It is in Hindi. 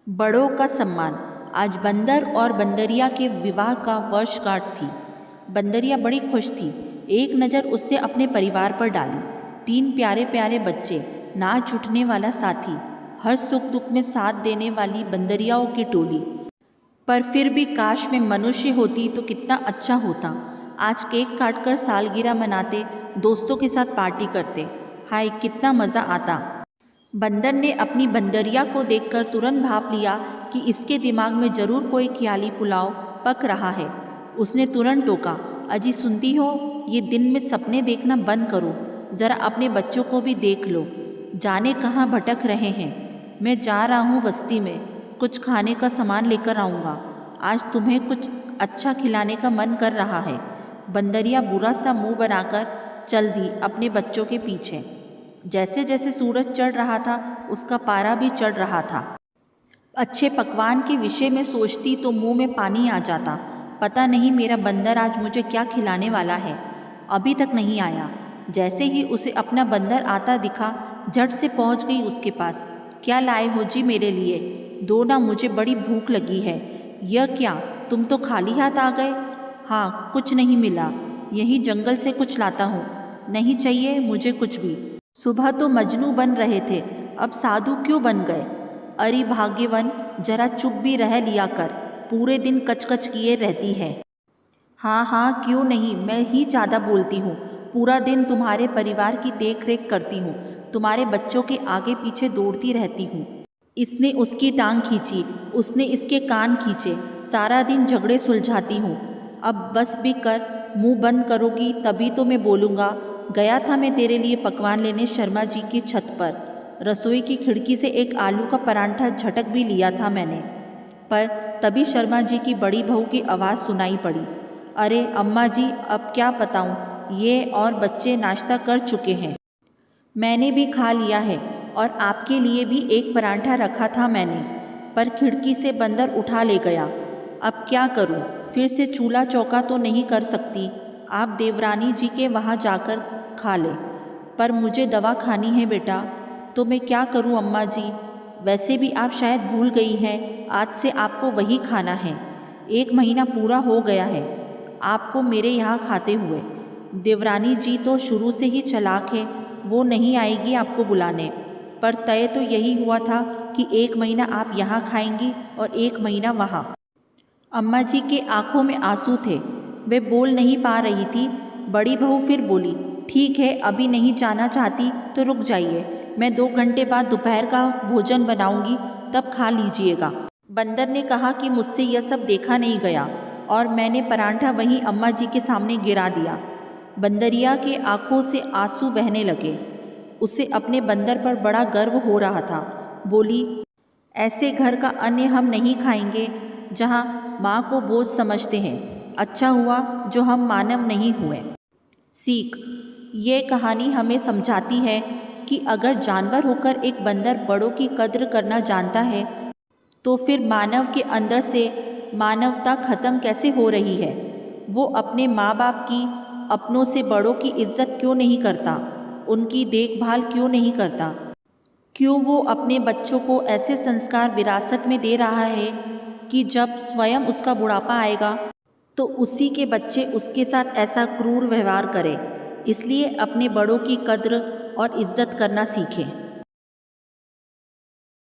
बड़ों का सम्मान। आज बंदर और बंदरिया के विवाह का वर्षगांठ थी। बंदरिया बड़ी खुश थी। एक नज़र उसने अपने परिवार पर डाली। 3 प्यारे प्यारे बच्चे, नाच उठने वाला साथी, हर सुख दुख में साथ देने वाली बंदरियाओं की टोली। पर फिर भी काश मैं मनुष्य होती तो कितना अच्छा होता। आज केक काटकर सालगिरह मनाते, दोस्तों के साथ पार्टी करते। हाय कितना मज़ा आता। बंदर ने अपनी बंदरिया को देखकर तुरंत भाप लिया कि इसके दिमाग में जरूर कोई ख्याली पुलाव पक रहा है। उसने तुरंत टोका, अजी सुनती हो, ये दिन में सपने देखना बंद करो, ज़रा अपने बच्चों को भी देख लो, जाने कहाँ भटक रहे हैं। मैं जा रहा हूँ बस्ती में, कुछ खाने का सामान लेकर आऊँगा। आज तुम्हें कुछ अच्छा खिलाने का मन कर रहा है। बंदरिया बुरा सा मुंह बनाकर चल दी अपने बच्चों के पीछे। जैसे जैसे सूरज चढ़ रहा था उसका पारा भी चढ़ रहा था। अच्छे पकवान के विषय में सोचती तो मुंह में पानी आ जाता। पता नहीं मेरा बंदर आज मुझे क्या खिलाने वाला है। अभी तक नहीं आया। जैसे ही उसे अपना बंदर आता दिखा, झट से पहुंच गई उसके पास। क्या लाए हो जी मेरे लिए? दो ना, मुझे बड़ी भूख लगी है। यह क्या, तुम तो खाली हाथ आ गए? हाँ, कुछ नहीं मिला, यही जंगल से कुछ लाता हूँ। नहीं चाहिए मुझे कुछ भी। सुबह तो मजनू बन रहे थे, अब साधु क्यों बन गए? अरे भाग्यवन, जरा चुप भी रह लिया कर, पूरे दिन कचकच किए रहती है। हाँ हाँ क्यों नहीं, मैं ही ज़्यादा बोलती हूँ। पूरा दिन तुम्हारे परिवार की देख रेख करती हूँ, तुम्हारे बच्चों के आगे पीछे दौड़ती रहती हूँ। इसने उसकी टांग खींची, उसने इसके कान खींचे, सारा दिन झगड़े सुलझाती हूँ। अब बस भी कर, मुंह बंद करोगी तभी तो मैं बोलूँगा। गया था मैं तेरे लिए पकवान लेने शर्मा जी की छत पर। रसोई की खिड़की से एक आलू का परांठा झटक भी लिया था मैंने, पर तभी शर्मा जी की बड़ी बहू की आवाज़ सुनाई पड़ी। अरे अम्मा जी, अब क्या बताऊँ, ये और बच्चे नाश्ता कर चुके हैं। मैंने भी खा लिया है और आपके लिए भी एक परांठा रखा था मैंने, पर खिड़की से बंदर उठा ले गया। अब क्या करूं? फिर से चूल्हा चौका तो नहीं कर सकती। आप देवरानी जी के वहाँ जाकर खा ले। पर मुझे दवा खानी है बेटा। तो मैं क्या करूं अम्मा जी? वैसे भी आप शायद भूल गई हैं, आज से आपको वही खाना है। 1 महीना पूरा हो गया है आपको मेरे यहाँ खाते हुए। देवरानी जी तो शुरू से ही चालाक है, वो नहीं आएगी आपको बुलाने। पर तय तो यही हुआ था कि 1 महीना आप यहाँ खाएंगी और 1 महीना वहाँ। अम्मा जी के आंखों में आंसू थे, वे बोल नहीं पा रही थी। बड़ी बहू फिर बोली, ठीक है, अभी नहीं जाना चाहती तो रुक जाइए, मैं 2 घंटे बाद दोपहर का भोजन बनाऊंगी, तब खा लीजिएगा। बंदर ने कहा कि मुझसे यह सब देखा नहीं गया और मैंने परांठा वहीं अम्मा जी के सामने गिरा दिया। बंदरिया के आंखों से आंसू बहने लगे। उसे अपने बंदर पर बड़ा गर्व हो रहा था। बोली, ऐसे घर का अन्न हम नहीं खाएंगे जहाँ माँ को बोझ समझते हैं। अच्छा हुआ जो हम मानव नहीं हुए। सीख, ये कहानी हमें समझाती है कि अगर जानवर होकर एक बंदर बड़ों की कद्र करना जानता है, तो फिर मानव के अंदर से मानवता खत्म कैसे हो रही है। वो अपने माँ बाप की, अपनों से बड़ों की इज्जत क्यों नहीं करता? उनकी देखभाल क्यों नहीं करता? क्यों वो अपने बच्चों को ऐसे संस्कार विरासत में दे रहा है कि जब स्वयं उसका बुढ़ापा आएगा तो उसी के बच्चे उसके साथ ऐसा क्रूर व्यवहार करें। इसलिए अपने बड़ों की कद्र और इज्जत करना सीखें।